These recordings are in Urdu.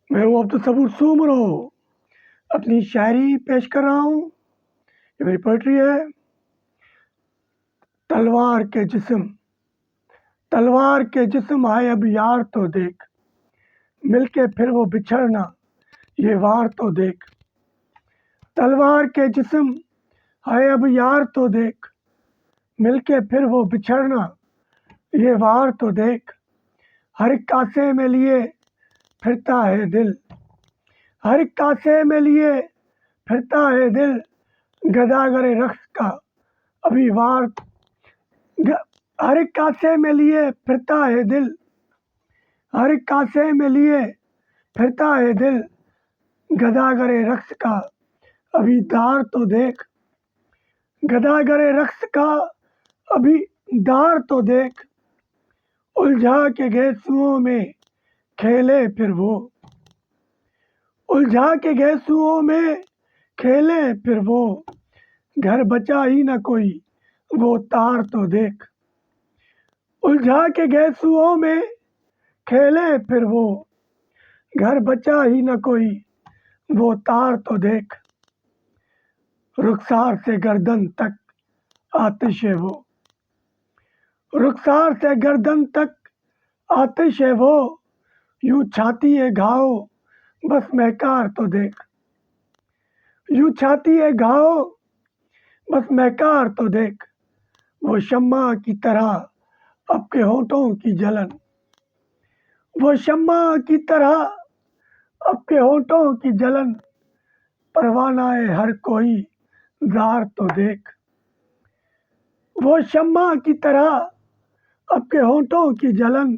میں ہوں عبدالصبور سومرو، اپنی شاعری پیش کر رہا ہوں۔ یہ میری پوئٹری ہے۔ تلوار کے جسم، تلوار کے جسم آئے اب یار تو دیکھ، مل کے پھر وہ بچھڑنا یہ وار تو دیکھ۔ تلوار کے جسم آئے اب یار تو دیکھ، مل کے پھر وہ بچھڑنا یہ وار تو دیکھ۔ ہر ایک کاسے میں لیے پھرتا ہے دل، ہر ایک کاسے میں لیے پھرتا ہے دل، گداگر رقص کا ابھی وار، ہر ایک کاسے میں لیے پھرتا ہے دل، ہر ایک کاسے میں لیے پھرتا ہے دل، گداگر رقص کا ابھی دار تو دیکھ۔ گداگر رقص کا ابھی دار تو دیکھ، الجھا کے گیسوؤں میں کھیلے پھر وہ، الجھا کے گیسوؤں میں کھیلے پھر وہ، گھر بچا ہی نہ کوئی وہ تار تو دیکھ۔ الجھا کے گیسوؤں میں کھیلے پھر وہ، گھر بچا ہی نہ کوئی وہ تار تو دیکھ۔ رخسار سے گردن تک آتش ہے وہ، رخسار سے گردن تک آتش ہے وہ، یوں چھاتی ہے گھاؤ بس مہکار تو دیکھ، یوں چھاتی ہے گھاؤ بس مہکار تو دیکھ۔ وہ شمع کی طرح اب کے ہونٹوں کی جلن، وہ شمع کی طرح اب کے ہونٹوں کی جلن، پروانہ ہے ہر کوئی زار تو دیکھ۔ وہ شمع کی طرح اب کے ہونٹوں کی جلن،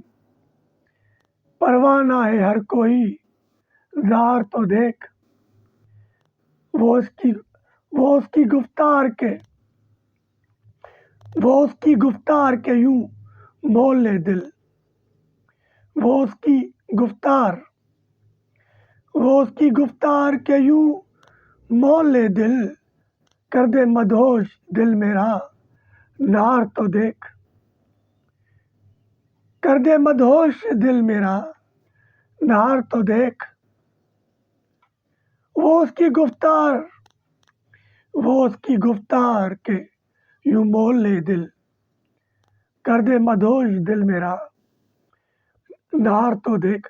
پروانہ ہے ہر کوئی زار تو دیکھ۔ وہ اس کی گفتار کے، وہ اس کی گفتار کے یوں مول لے دل، وہ اس کی گفتار، وہ اس کی گفتار کے یوں مول لے دل، کر دے مدہوش دل میرا نار تو دیکھ، کر دے مدہوش دل میرا نار تو دیکھ۔ وہ اس کی گفتار، وہ اس کی گفتار کے یوں مول لے دل، کر دے مدہوش دل میرا نار تو دیکھ،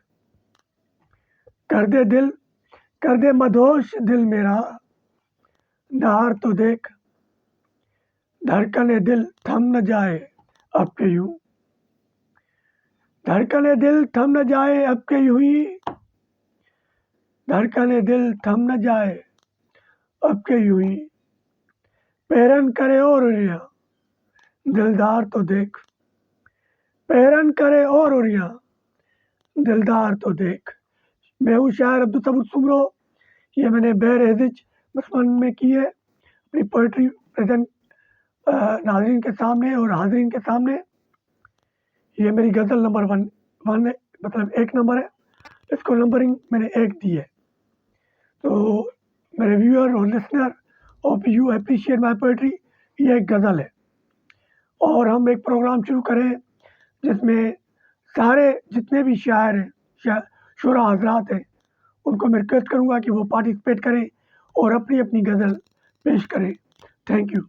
کر دے دل، کر دے مدہوش دل میرا نار تو دیکھ۔ دھڑکن دل تھم نہ جائے اب کے یوں، دھڑکن دل تھم نہ جائے اب کے یوں ہی، دھڑکن دل تھم نہ جائے اب کے یوں ہی، پیرن کرے اور اڑیاں دلدار تو دیکھ، پیرن کرے اور اڑیاں دلدار تو دیکھ۔ میں ہوں شاعر عبدالصبور سومرو۔ یہ میں نے بہر ہدج مسلمان میں کی ہے، اپنی پوئٹری پریزنٹ ناظرین کے سامنے اور حاضرین کے سامنے۔ یہ میری غزل نمبر ون ہے، مطلب 1 نمبر ہے، اس کو نمبرنگ میں نے 1 دی ہے۔ تو میرے ویور اور listener, hope you appreciate my poetry, یہ ایک غزل ہے۔ اور ہم ایک پروگرام شروع کریں جس میں سارے جتنے بھی شاعر ہیں، شعراء حضرات ہیں، ان کو میں ریکویسٹ کروں گا کہ وہ پارٹیسپیٹ کریں اور اپنی اپنی غزل پیش کریں۔ Thank you.